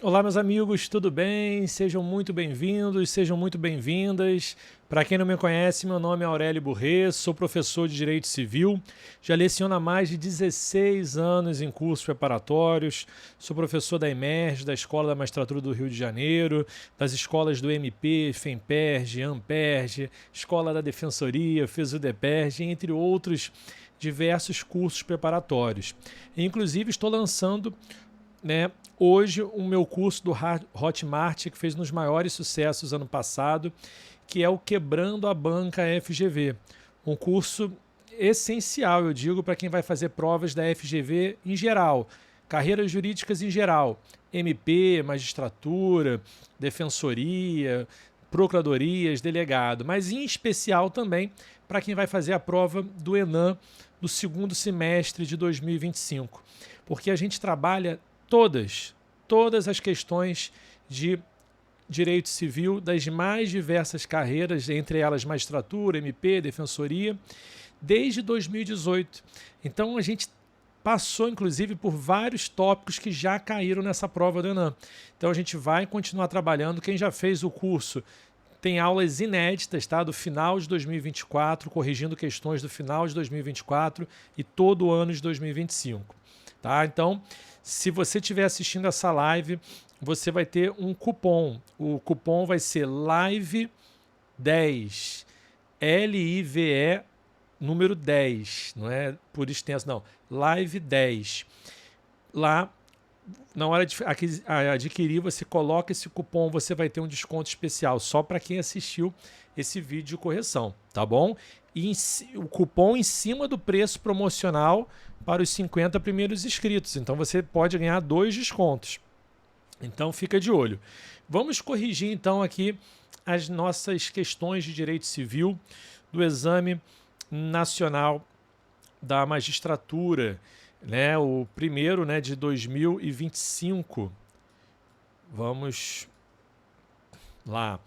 Olá, meus amigos, tudo bem? Sejam muito bem-vindos, sejam muito bem-vindas. Para quem não me conhece, meu nome é Aurélio Burrê, sou professor de Direito Civil, já leciono há mais de 16 anos em cursos preparatórios, sou professor da EMERGE, da Escola da Magistratura do Rio de Janeiro, das escolas do MP, FEMPERJ, AMPERJ, Escola da Defensoria, FESUDEPERJ, entre outros diversos cursos preparatórios. Inclusive, estou lançando hoje o meu curso do Hotmart, que fez nos maiores sucessos ano passado, que é o Quebrando a Banca FGV. Um curso essencial, eu digo, para quem vai fazer provas da FGV em geral, carreiras jurídicas em geral, MP, magistratura, defensoria, procuradorias, delegado, mas em especial também para quem vai fazer a prova do ENAM do segundo semestre de 2025. Porque a gente trabalha todas as questões de direito civil das mais diversas carreiras, entre elas magistratura, MP, defensoria, desde 2018. Então a gente passou, inclusive, por vários tópicos que já caíram nessa prova do ENAM. Então a gente vai continuar trabalhando. Quem já fez o curso tem aulas inéditas, tá? Do final de 2024, corrigindo questões do final de 2024 e todo o ano de 2025. Tá? Então, se você estiver assistindo essa live, você vai ter um cupom. O cupom vai ser LIVE10. LIVE número 10. Não é por extenso, não. LIVE10. Lá, na hora de adquirir, você coloca esse cupom, você vai ter um desconto especial só para quem assistiu esse vídeo de correção, tá bom? E o cupom em cima do preço promocional para os 50 primeiros inscritos. Então você pode ganhar 2 descontos. Então fica de olho. Vamos corrigir então aqui as nossas questões de direito civil do Exame Nacional da Magistratura, né? O primeiro, né, de 2025. Vamos lá.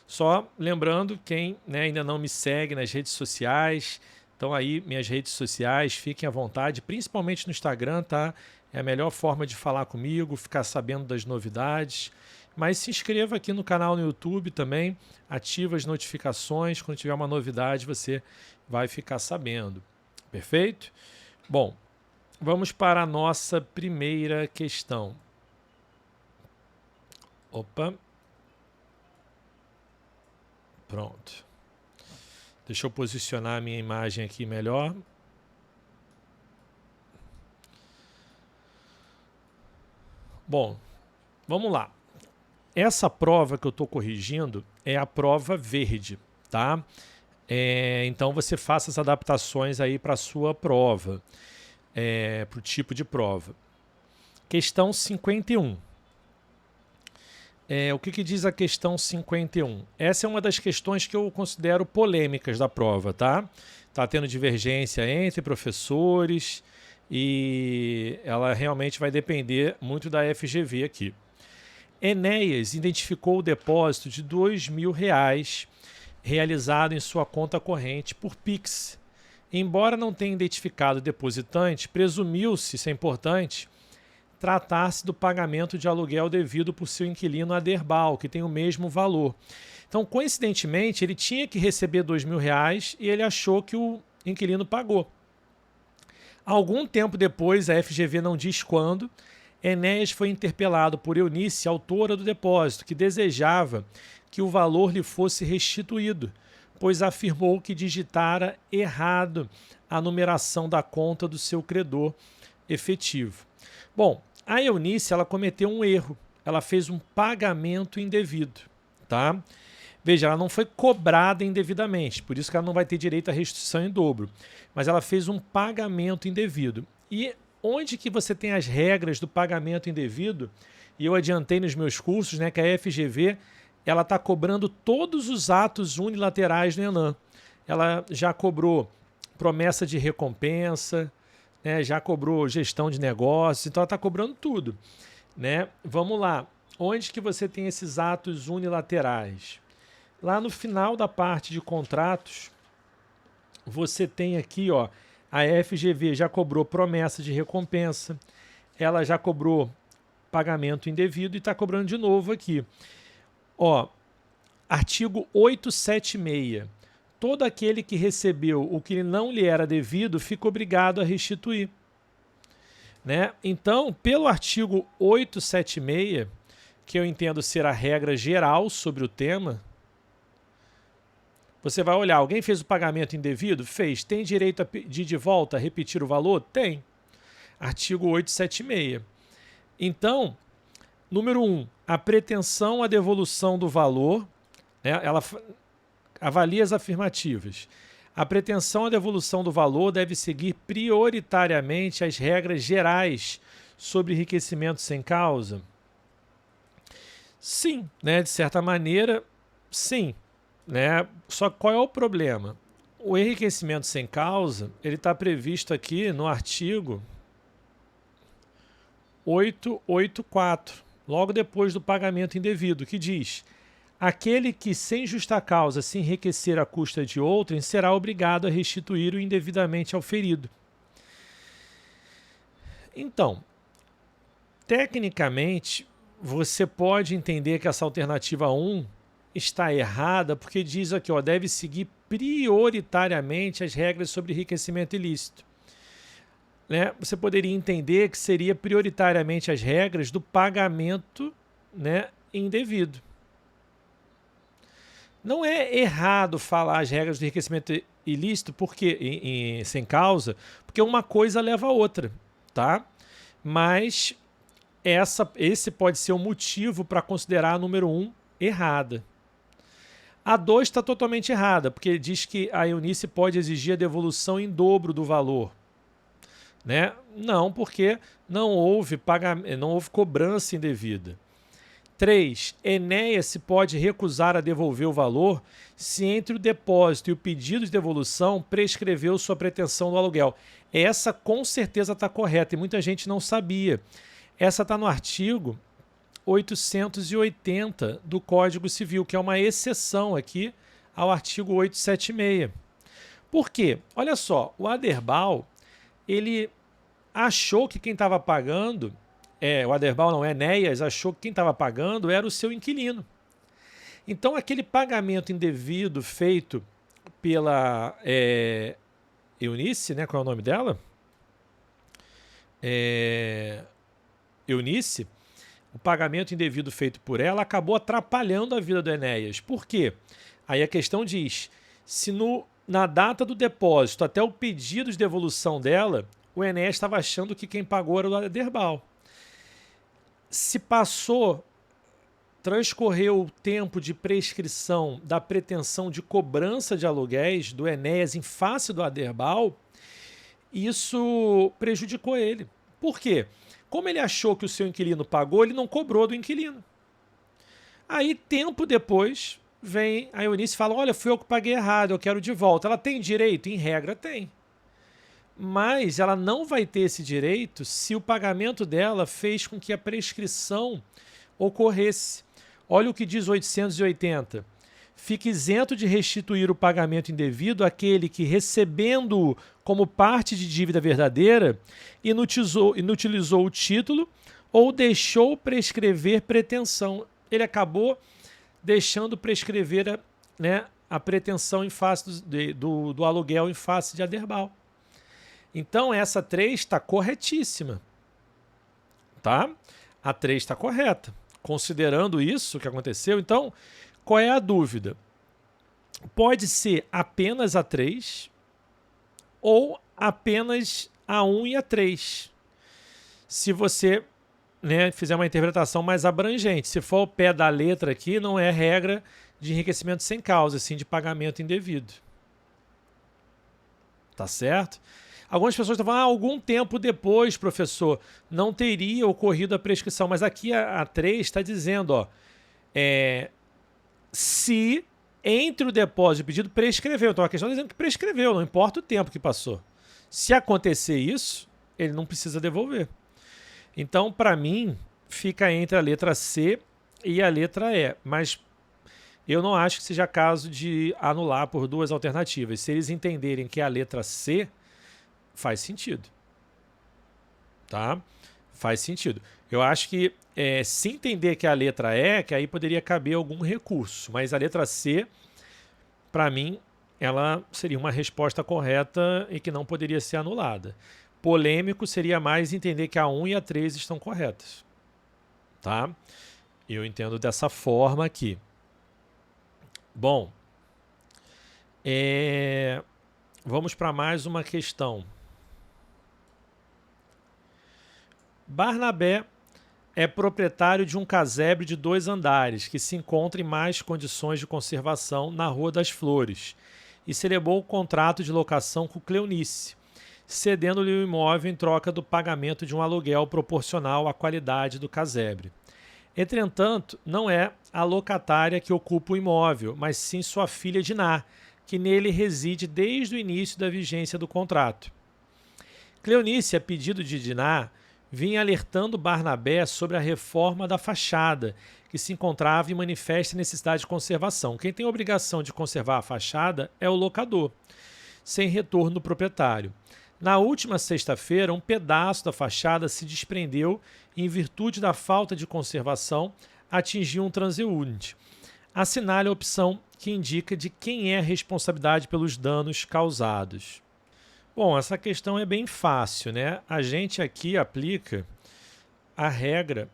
Só lembrando, quem, né, ainda não me segue nas redes sociais, então aí minhas redes sociais, fiquem à vontade, principalmente no Instagram, tá? É a melhor forma de falar comigo, ficar sabendo das novidades. Mas se inscreva aqui no canal no YouTube também, ativa as notificações, quando tiver uma novidade você vai ficar sabendo. Perfeito? Bom, vamos para a nossa primeira questão. Opa. Pronto. Deixa eu posicionar a minha imagem aqui melhor. Bom, vamos lá. Essa prova que eu estou corrigindo é a prova verde, tá? Então você faça as adaptações aí para a sua prova, para o tipo de prova. Questão 51. O que diz a questão 51? Essa é uma das questões que eu considero polêmicas da prova, tá? Tá tendo divergência entre professores e ela realmente vai depender muito da FGV aqui. Enéas identificou o depósito de R$ 2.000 realizado em sua conta corrente por Pix. Embora não tenha identificado o depositante, presumiu-se, isso é importante, tratar-se do pagamento de aluguel devido por seu inquilino Aderbal, que tem o mesmo valor. Então, coincidentemente, ele tinha que receber R$ 2.000 e ele achou que o inquilino pagou. Algum tempo depois, a FGV não diz quando, Enéas foi interpelado por Eunice, autora do depósito, que desejava que o valor lhe fosse restituído, pois afirmou que digitara errado a numeração da conta do seu credor efetivo. Bom, a Eunice ela cometeu um erro, ela fez um pagamento indevido, tá? Veja, ela não foi cobrada indevidamente, por isso que ela não vai ter direito à restituição em dobro, mas ela fez um pagamento indevido. E onde que você tem as regras do pagamento indevido? E eu adiantei nos meus cursos, né, que a FGV ela está cobrando todos os atos unilaterais do ENAM. Ela já cobrou promessa de recompensa, né, já cobrou gestão de negócios, então ela está cobrando tudo, né? Vamos lá. Onde que você tem esses atos unilaterais? Lá no final da parte de contratos, você tem aqui, ó, a FGV já cobrou promessa de recompensa, ela já cobrou pagamento indevido e está cobrando de novo aqui. Ó, artigo 876. Todo aquele que recebeu o que não lhe era devido fica obrigado a restituir. Né? Então, pelo artigo 876, que eu entendo ser a regra geral sobre o tema, você vai olhar, alguém fez o pagamento indevido? Fez. Tem direito a pedir de volta, a repetir o valor? Tem. Artigo 876. Então, número 1, a pretensão à devolução do valor, né, ela avalia as afirmativas. A pretensão à devolução do valor deve seguir prioritariamente as regras gerais sobre enriquecimento sem causa? Sim, né, de certa maneira, sim. Né? Só qual é o problema? O enriquecimento sem causa, ele está previsto aqui no artigo 884, logo depois do pagamento indevido, que diz: aquele que sem justa causa se enriquecer à custa de outrem será obrigado a restituir o indevidamente auferido. Então, tecnicamente, você pode entender que essa alternativa 1 está errada, porque diz aqui, ó, deve seguir prioritariamente as regras sobre enriquecimento ilícito. Né? Você poderia entender que seria prioritariamente as regras do pagamento, né, indevido. Não é errado falar as regras do enriquecimento ilícito porque sem causa, porque uma coisa leva a outra, tá? Mas esse pode ser o motivo para considerar a número 1 errada. A 2 está totalmente errada, porque diz que a Eunice pode exigir a devolução em dobro do valor. Né? Não, porque não houve cobrança indevida. 3. Enéas se pode recusar a devolver o valor se entre o depósito e o pedido de devolução prescreveu sua pretensão do aluguel. Essa com certeza está correta e muita gente não sabia. Essa está no artigo 880 do Código Civil, que é uma exceção aqui ao artigo 876. Por quê? Olha só, o Aderbal, ele achou que quem estava pagando, o Aderbal não, Enéas achou que quem estava pagando era o seu inquilino. Então, aquele pagamento indevido feito pela Eunice, né? Qual é o nome dela? Eunice. O pagamento indevido feito por ela acabou atrapalhando a vida do Enéas. Por quê? Aí a questão diz, se na data do depósito até o pedido de devolução dela, o Enéas estava achando que quem pagou era o Aderbal. Se transcorreu o tempo de prescrição da pretensão de cobrança de aluguéis do Enéas em face do Aderbal, isso prejudicou ele. Por quê? Como ele achou que o seu inquilino pagou, ele não cobrou do inquilino. Aí, tempo depois, vem a Eunice e fala, olha, fui eu que paguei errado, eu quero de volta. Ela tem direito? Em regra, tem. Mas ela não vai ter esse direito se o pagamento dela fez com que a prescrição ocorresse. Olha o que diz 880. Fica isento de restituir o pagamento indevido aquele que, recebendo-o como parte de dívida verdadeira, inutilizou o título ou deixou prescrever pretensão. Ele acabou deixando prescrever a pretensão em face do aluguel em face de Aderbal. Então, essa 3 está corretíssima. Tá? A 3 está correta. Considerando isso que aconteceu, então, qual é a dúvida? Pode ser apenas a 3 ou apenas a 1 e a 3. Se você fizer uma interpretação mais abrangente. Se for ao pé da letra aqui, não é regra de enriquecimento sem causa, sim de pagamento indevido. Tá certo? Algumas pessoas estão falando, algum tempo depois, professor, não teria ocorrido a prescrição. Mas aqui a 3 está dizendo, ó, se entre o depósito e o pedido prescreveu. Então a questão está dizendo que prescreveu, não importa o tempo que passou. Se acontecer isso, ele não precisa devolver. Então, para mim, fica entre a letra C e a letra E. Mas eu não acho que seja caso de anular por duas alternativas. Se eles entenderem que a letra C faz sentido. Tá? Faz sentido. Eu acho que se entender que a letra E, que aí poderia caber algum recurso, mas a letra C, para mim, ela seria uma resposta correta e que não poderia ser anulada. Polêmico seria mais entender que a 1 e a 3 estão corretas. Tá? Eu entendo dessa forma aqui. Bom, vamos para mais uma questão. Barnabé é proprietário de um casebre de 2 andares que se encontra em mais condições de conservação na Rua das Flores e celebrou o contrato de locação com Cleonice, cedendo-lhe o imóvel em troca do pagamento de um aluguel proporcional à qualidade do casebre. Entretanto, não é a locatária que ocupa o imóvel, mas sim sua filha Diná, que nele reside desde o início da vigência do contrato. Cleonice, a pedido de Diná, vinha alertando Barnabé sobre a reforma da fachada, que se encontrava em manifesta necessidade de conservação. Quem tem a obrigação de conservar a fachada é o locador, sem retorno do proprietário. Na última sexta-feira, um pedaço da fachada se desprendeu e, em virtude da falta de conservação, atingiu um transeunte. Assinale a opção que indica de quem é a responsabilidade pelos danos causados. Bom, essa questão é bem fácil, né? A gente aqui aplica a regra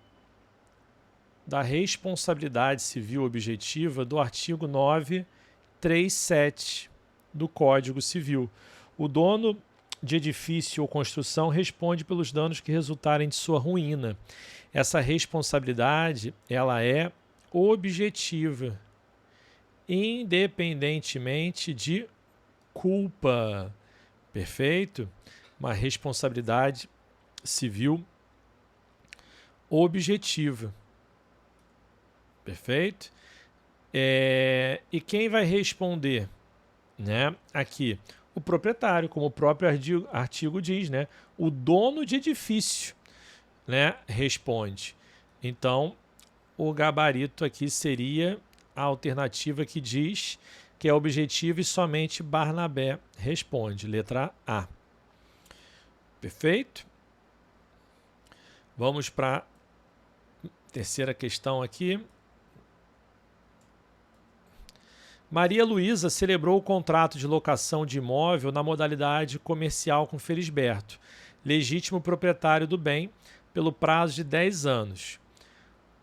da responsabilidade civil objetiva do artigo 937 do Código Civil. O dono de edifício ou construção responde pelos danos que resultarem de sua ruína. Essa responsabilidade, ela é objetiva, independentemente de culpa. Perfeito? Uma responsabilidade civil objetiva. Perfeito? E quem vai responder, né? Aqui, o proprietário, como o próprio artigo diz, né? O dono de edifício, né? Responde. Então, o gabarito aqui seria a alternativa que diz que é objetivo e somente Barnabé responde. Letra A. Perfeito? Vamos para a terceira questão aqui. Maria Luísa celebrou o contrato de locação de imóvel na modalidade comercial com Felisberto, legítimo proprietário do bem, pelo prazo de 10 anos.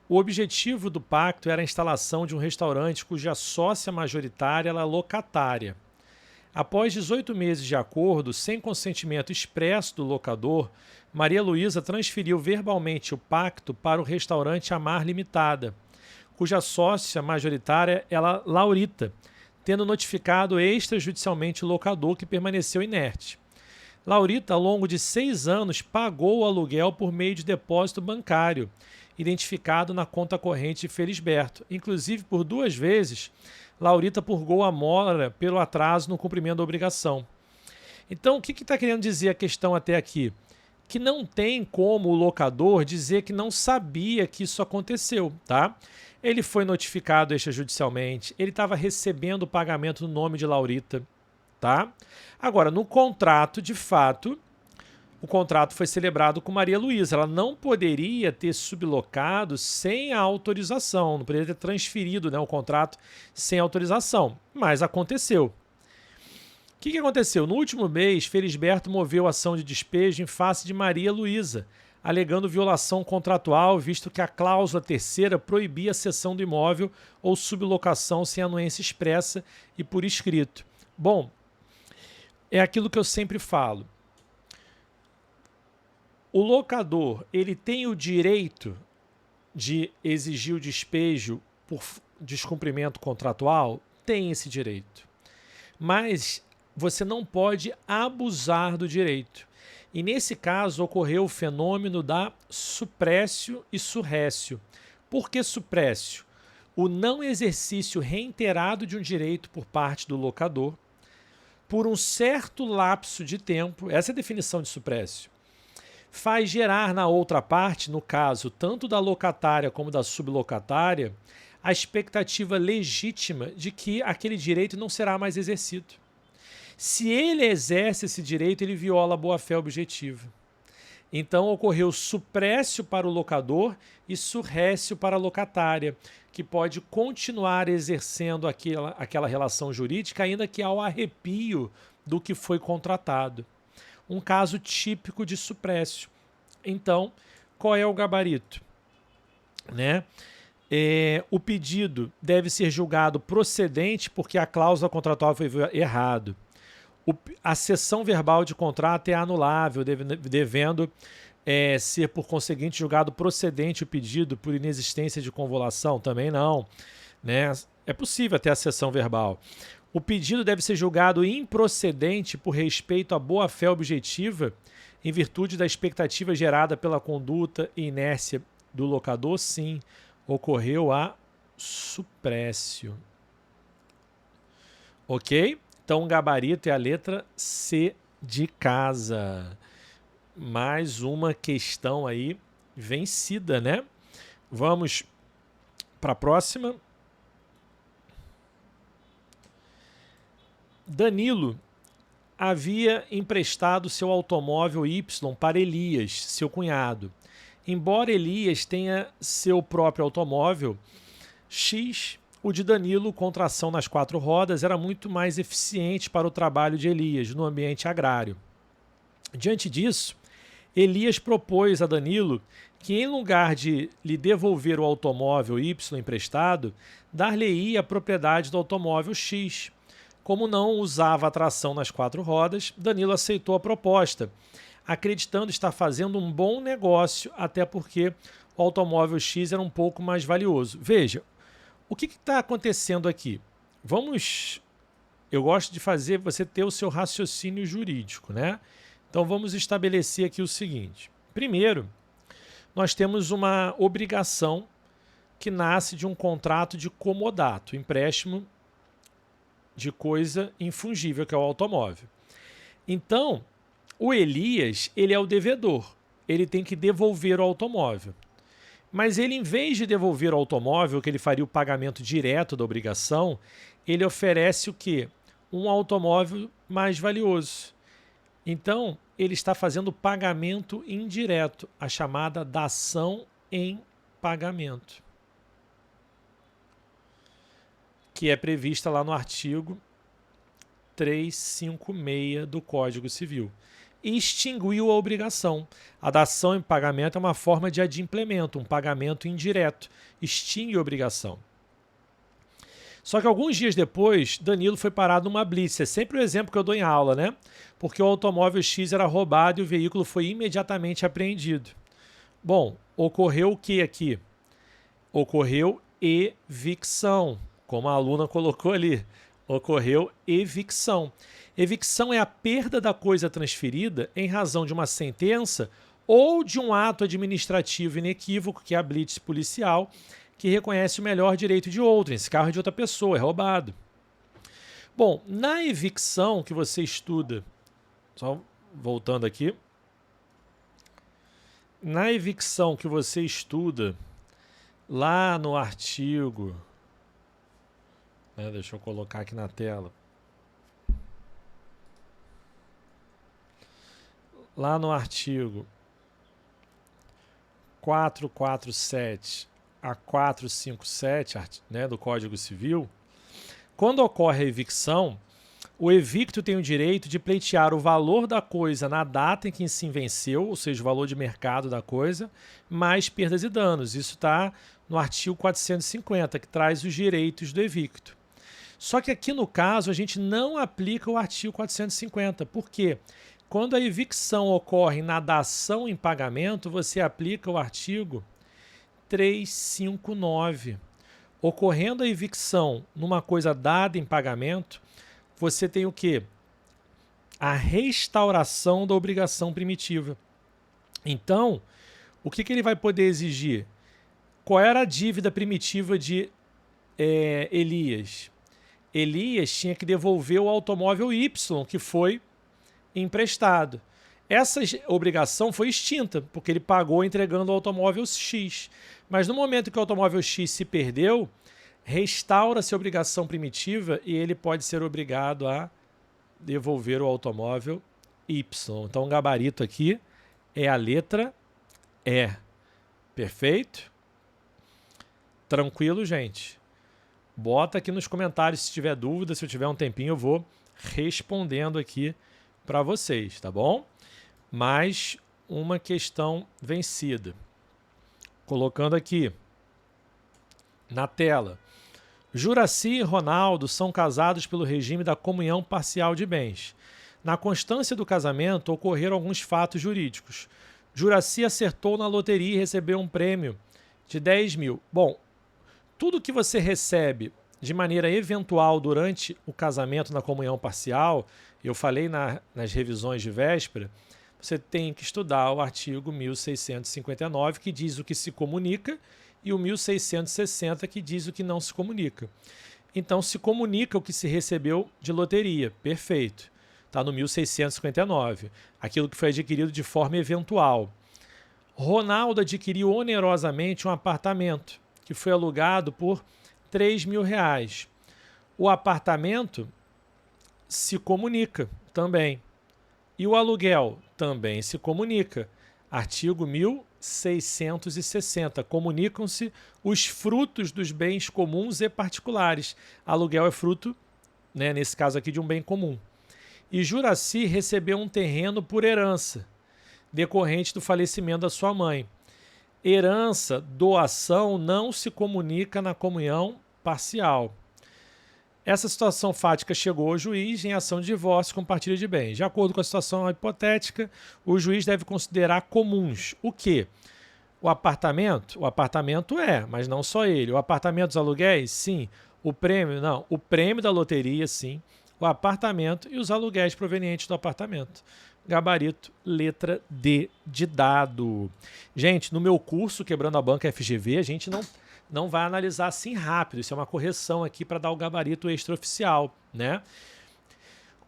O objetivo do pacto era a instalação de um restaurante cuja sócia majoritária era locatária. Após 18 meses de acordo, sem consentimento expresso do locador, Maria Luísa transferiu verbalmente o pacto para o restaurante Amar Limitada, cuja sócia majoritária era Laurita, tendo notificado extrajudicialmente o locador, que permaneceu inerte. Laurita, ao longo de 6 anos, pagou o aluguel por meio de depósito bancário, identificado na conta corrente de Felisberto. Inclusive, por 2 vezes, Laurita purgou a mora pelo atraso no cumprimento da obrigação. Então, o que está querendo dizer a questão até aqui? Que não tem como o locador dizer que não sabia que isso aconteceu, tá? Ele foi notificado extrajudicialmente, ele estava recebendo o pagamento no nome de Laurita, tá? Agora, no contrato, de fato, o contrato foi celebrado com Maria Luísa. Ela não poderia ter sublocado sem a autorização, não poderia ter transferido, né, o contrato sem autorização, mas aconteceu. O que aconteceu? No último mês, Felisberto moveu ação de despejo em face de Maria Luísa, alegando violação contratual, visto que a cláusula terceira proibia a cessão do imóvel ou sublocação sem anuência expressa e por escrito. Bom, é aquilo que eu sempre falo. O locador, ele tem o direito de exigir o despejo por descumprimento contratual? Tem esse direito. Mas você não pode abusar do direito. E nesse caso ocorreu o fenômeno da suprécio e surrécio. Por que suprécio? O não exercício reiterado de um direito por parte do locador por um certo lapso de tempo, essa é a definição de suprécio, faz gerar na outra parte, no caso tanto da locatária como da sublocatária, a expectativa legítima de que aquele direito não será mais exercido. Se ele exerce esse direito, ele viola a boa-fé objetiva. Então ocorreu suprécio para o locador e surrécio para a locatária, que pode continuar exercendo aquela relação jurídica, ainda que ao arrepio do que foi contratado. Um caso típico de suprécio. Então, qual é o gabarito? Né? O pedido deve ser julgado procedente porque a cláusula contratual foi errado. A cessão verbal de contrato é anulável, devendo ser, por conseguinte, julgado procedente o pedido por inexistência de convolução. Também não. Né? É possível ter a cessão verbal. O pedido deve ser julgado improcedente por respeito à boa-fé objetiva, em virtude da expectativa gerada pela conduta e inércia do locador. Sim, ocorreu a suprécio. Ok? Então, o gabarito é a letra C de casa. Mais uma questão aí vencida, né? Vamos para a próxima. Danilo havia emprestado seu automóvel Y para Elias, seu cunhado. Embora Elias tenha seu próprio automóvel X, o de Danilo, com tração nas 4 rodas, era muito mais eficiente para o trabalho de Elias no ambiente agrário. Diante disso, Elias propôs a Danilo que, em lugar de lhe devolver o automóvel Y emprestado, dar-lhe-ia a propriedade do automóvel X. Como não usava a tração nas 4 rodas, Danilo aceitou a proposta, acreditando estar fazendo um bom negócio, até porque o automóvel X era um pouco mais valioso. Veja, o que está acontecendo aqui? Eu gosto de fazer você ter o seu raciocínio jurídico, né? Então vamos estabelecer aqui o seguinte. Primeiro, nós temos uma obrigação que nasce de um contrato de comodato, empréstimo de coisa infungível, que é o automóvel. Então, o Elias, ele é o devedor. Ele tem que devolver o automóvel. Mas ele, em vez de devolver o automóvel, que ele faria o pagamento direto da obrigação, ele oferece o quê? Um automóvel mais valioso. Então, ele está fazendo pagamento indireto, a chamada dação em pagamento, que é prevista lá no artigo 356 do Código Civil. E extinguiu a obrigação. A dação em pagamento é uma forma de adimplemento, um pagamento indireto. Extingue a obrigação. Só que alguns dias depois, Danilo foi parado numa blitz. É sempre o exemplo que eu dou em aula, né? Porque o automóvel X era roubado e o veículo foi imediatamente apreendido. Bom, ocorreu o que aqui? Ocorreu evicção, como a aluna colocou ali. Ocorreu evicção. Evicção é a perda da coisa transferida em razão de uma sentença ou de um ato administrativo inequívoco, que é a blitz policial, que reconhece o melhor direito de outrem. Esse carro é de outra pessoa, é roubado. Bom, na evicção que você estuda, só voltando aqui, na evicção que você estuda lá no artigo, deixa eu colocar aqui na tela, lá no artigo 447 a 457, né, do Código Civil, quando ocorre a evicção, o evicto tem o direito de pleitear o valor da coisa na data em que se venceu, ou seja, o valor de mercado da coisa, mais perdas e danos. Isso está no artigo 450, que traz os direitos do evicto. Só que aqui no caso a gente não aplica o artigo 450. Por quê? Quando a evicção ocorre na dação em pagamento, você aplica o artigo 359. Ocorrendo a evicção numa coisa dada em pagamento, você tem o quê? A restauração da obrigação primitiva. Então, o que ele vai poder exigir? Qual era a dívida primitiva de Elias? Elias tinha que devolver o automóvel Y, que foi emprestado. Essa obrigação foi extinta, porque ele pagou entregando o automóvel X. Mas no momento que o automóvel X se perdeu, restaura-se a obrigação primitiva e ele pode ser obrigado a devolver o automóvel Y. Então o gabarito aqui é a letra E. Perfeito? Tranquilo, gente? Bota aqui nos comentários se tiver dúvida, se eu tiver um tempinho eu vou respondendo aqui para vocês, tá bom? Mais uma questão vencida. Colocando aqui na tela. Juraci e Ronaldo são casados pelo regime da comunhão parcial de bens. Na constância do casamento ocorreram alguns fatos jurídicos. Juraci acertou na loteria e recebeu um prêmio de 10 mil. Bom, tudo que você recebe de maneira eventual durante o casamento na comunhão parcial, eu falei nas revisões de véspera, você tem que estudar o artigo 1659, que diz o que se comunica, e o 1660, que diz o que não se comunica. Então, se comunica o que se recebeu de loteria. Perfeito. Está no 1659. Aquilo que foi adquirido de forma eventual. Ronaldo adquiriu onerosamente um apartamento, que foi alugado por 3 mil reais. O apartamento se comunica também. E o aluguel também se comunica. Artigo 1660. Comunicam-se os frutos dos bens comuns e particulares. Aluguel é fruto, né, nesse caso aqui, de um bem comum. E Juraci recebeu um terreno por herança, decorrente do falecimento da sua mãe. Herança, doação, não se comunica na comunhão parcial. Essa situação fática chegou ao juiz em ação de divórcio com partilha de bens. De acordo com a situação hipotética, o juiz deve considerar comuns. O quê? O apartamento? O apartamento mas não só ele. O apartamento dos aluguéis? Sim. O prêmio? Não. O prêmio da loteria, sim. O apartamento e os aluguéis provenientes do apartamento. Gabarito, letra D de dado. Gente, no meu curso Quebrando a Banca FGV, a gente não vai analisar assim rápido. Isso é uma correção aqui para dar o gabarito extraoficial, né?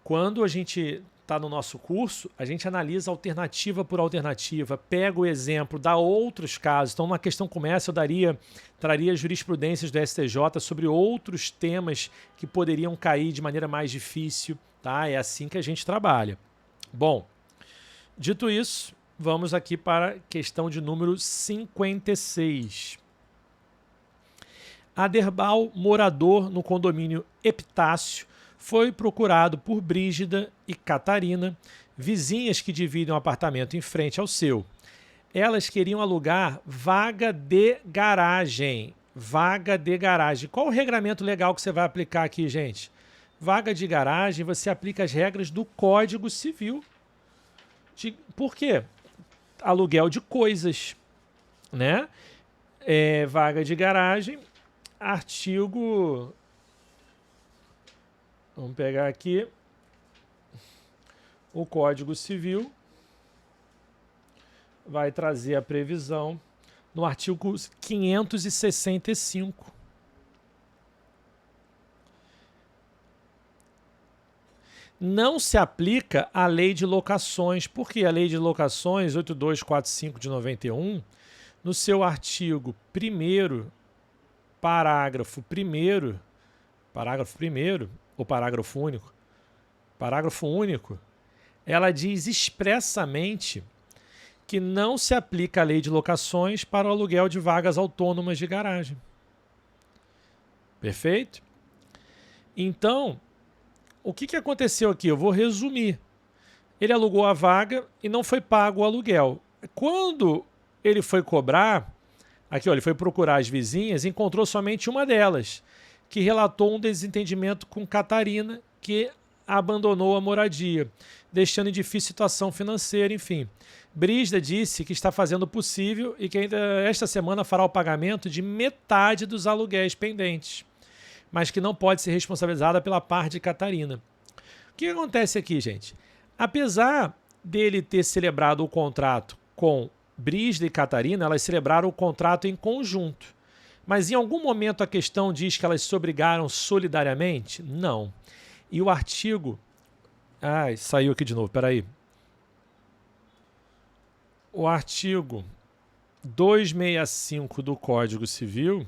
Quando a gente está no nosso curso, a gente analisa alternativa por alternativa, pega o exemplo, dá outros casos. Então, uma questão como essa, eu traria jurisprudências do STJ sobre outros temas que poderiam cair de maneira mais difícil, tá? É assim que a gente trabalha. Bom, dito isso, vamos aqui para a questão de número 56. Aderbal, morador no condomínio Epitácio, foi procurado por Brígida e Catarina, vizinhas que dividem um apartamento em frente ao seu. Elas queriam alugar vaga de garagem. Vaga de garagem. Qual o regramento legal que você vai aplicar aqui, gente? Vaga de garagem, você aplica as regras do Código Civil. Por quê? Aluguel de coisas, né? Vaga de garagem, artigo... Vamos pegar aqui o Código Civil. Vai trazer a previsão no artigo 565. Não se aplica a lei de locações, porque a lei de locações 8245 de 91, no seu artigo 1º, parágrafo 1º, ou parágrafo único, ela diz expressamente que não se aplica a lei de locações para o aluguel de vagas autônomas de garagem. Perfeito? Então, o que aconteceu aqui? Eu vou resumir. Ele alugou a vaga e não foi pago o aluguel. Quando ele foi cobrar, aqui ó, ele foi procurar as vizinhas, encontrou somente uma delas, que relatou um desentendimento com Catarina, que abandonou a moradia, deixando em difícil situação financeira, enfim. Brígida disse que está fazendo o possível e que ainda esta semana fará o pagamento de metade dos aluguéis pendentes, mas que não pode ser responsabilizada pela parte de Catarina. O que acontece aqui, gente? Apesar dele ter celebrado o contrato com Brígida e Catarina, elas celebraram o contrato em conjunto. Mas em algum momento a questão diz que elas se obrigaram solidariamente? Não. E o artigo... saiu aqui de novo, peraí. O artigo 265 do Código Civil,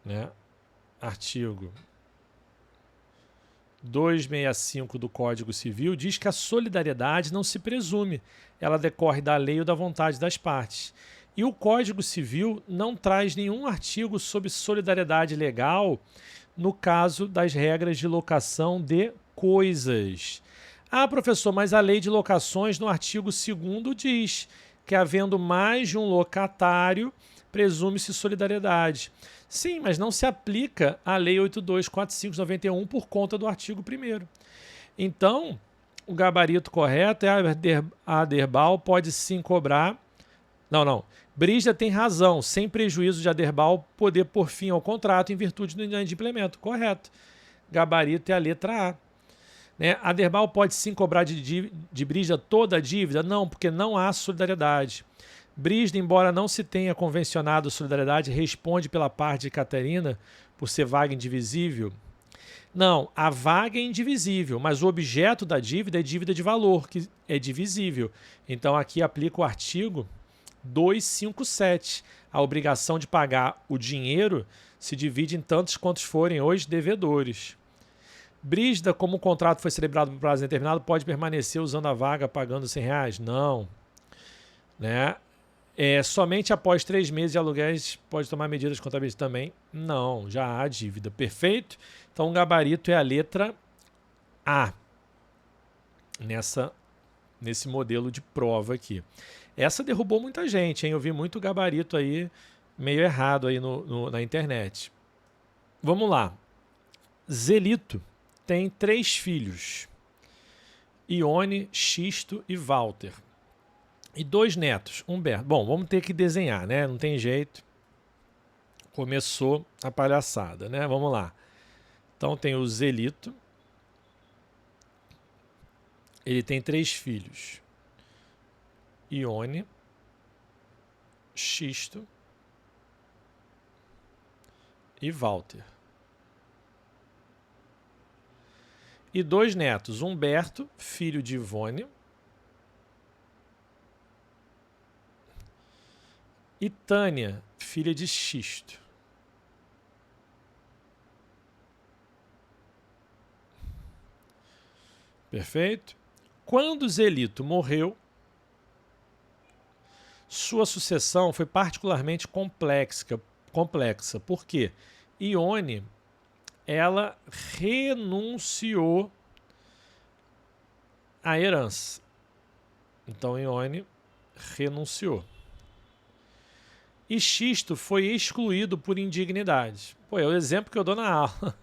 né? Artigo 265 do Código Civil diz que a solidariedade não se presume, ela decorre da lei ou da vontade das partes. E o Código Civil não traz nenhum artigo sobre solidariedade legal no caso das regras de locação de coisas. Ah, professor, mas a lei de locações no artigo 2º diz que havendo mais de um locatário, presume-se solidariedade. Sim, mas não se aplica a Lei 82.450/91 por conta do artigo 1º. Então, o gabarito correto é a Aderbal pode sim cobrar... Não. Brígida tem razão, sem prejuízo de Aderbal poder pôr fim ao contrato em virtude do inadimplemento. Correto. Gabarito é a letra A. Né? Aderbal pode sim cobrar de Brígida toda a dívida? Não, porque não há solidariedade. Brígida, embora não se tenha convencionado solidariedade, responde pela parte de Catarina por ser vaga indivisível? Não, a vaga é indivisível, mas o objeto da dívida é dívida de valor, que é divisível. Então aqui aplica o artigo 257. A obrigação de pagar o dinheiro se divide em tantos quantos forem os devedores. Brígida, como o contrato foi celebrado por prazo determinado, pode permanecer usando a vaga pagando R$100? Não. Né? Somente após 3 meses de aluguéis pode tomar medidas contábeis também? Não, já há dívida. Perfeito? Então o gabarito é a letra A nesse modelo de prova aqui. Essa derrubou muita gente, hein? Eu vi muito gabarito aí meio errado aí na internet. Vamos lá. Zelito tem 3 filhos. Ione, Xisto e Walter. E 2 netos, Humberto. Bom, vamos ter que desenhar, né? Não tem jeito. Começou a palhaçada, né? Vamos lá. Então tem o Zelito. Ele tem 3 filhos. Ione, Xisto e Walter. E 2 netos, Humberto, filho de Ivone, e Tânia, filha de Xisto. Perfeito? Quando Zelito morreu, sua sucessão foi particularmente complexa. Por quê? Ione, ela renunciou à herança. Então, Ione renunciou. E Xisto foi excluído por indignidade. Pô, é o exemplo que eu dou na aula.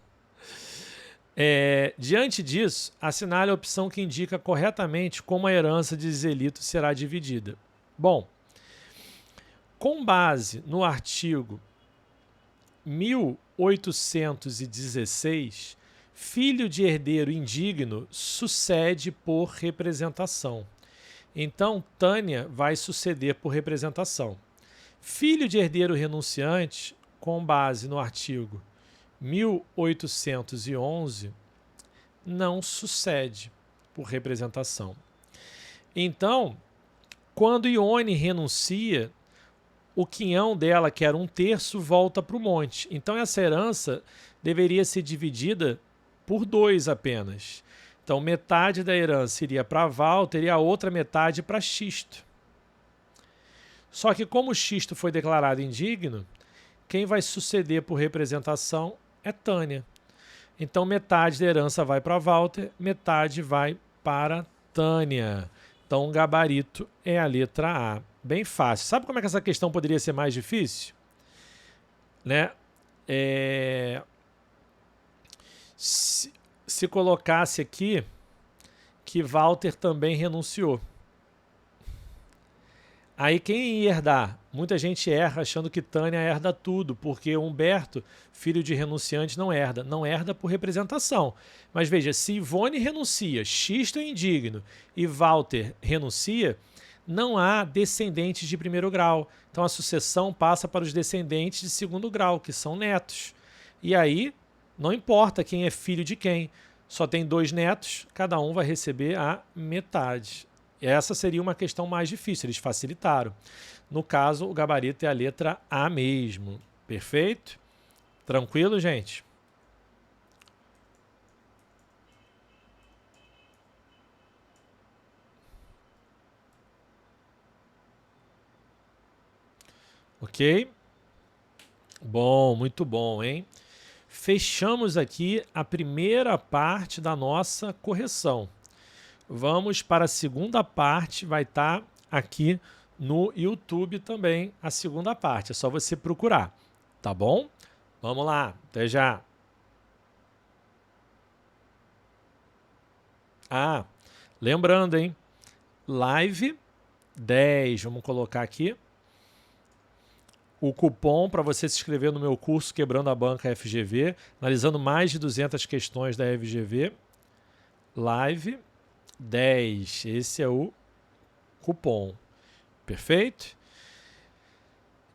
Diante disso, assinale a opção que indica corretamente como a herança de Zelito será dividida. Bom, com base no artigo 1816, filho de herdeiro indigno sucede por representação. Então, Tânia vai suceder por representação. Filho de herdeiro renunciante, com base no artigo 1811, não sucede por representação. Então, quando Ione renuncia, o quinhão dela, que era 1/3, volta para o monte. Então, essa herança deveria ser dividida por 2 apenas. Então, metade da herança iria para Walter e a outra metade para Xisto. Só que como Xisto foi declarado indigno, quem vai suceder por representação é Tânia. Então, metade da herança vai para Walter, metade vai para Tânia. Então, o gabarito é a letra A. Bem fácil. Sabe como é que essa questão poderia ser mais difícil? Né? Se colocasse aqui que Walter também renunciou. Aí quem ia herdar? Muita gente erra achando que Tânia herda tudo, porque Humberto, filho de renunciante, não herda. Não herda por representação. Mas veja, se Ivone renuncia, Xisto é indigno e Walter renuncia, não há descendentes de 1º grau. Então a sucessão passa para os descendentes de 2º grau, que são netos. E aí, não importa quem é filho de quem. Só tem 2 netos, cada um vai receber a metade. Essa seria uma questão mais difícil, eles facilitaram. No caso, o gabarito é a letra A mesmo. Perfeito? Tranquilo, gente? Ok? Bom, muito bom, hein? Fechamos aqui a primeira parte da nossa correção. Vamos para a segunda parte, vai estar aqui no YouTube também a segunda parte. É só você procurar, tá bom? Vamos lá, até já. Ah, lembrando, hein? Live 10, vamos colocar aqui. O cupom para você se inscrever no meu curso Quebrando a Banca FGV, analisando mais de 200 questões da FGV. Live 10, esse é o cupom. Perfeito?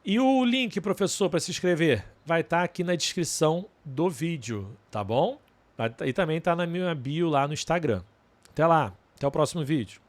E o link, professor, para se inscrever vai estar aqui na descrição do vídeo, tá bom? E também está na minha bio lá no Instagram. Até lá, até o próximo vídeo.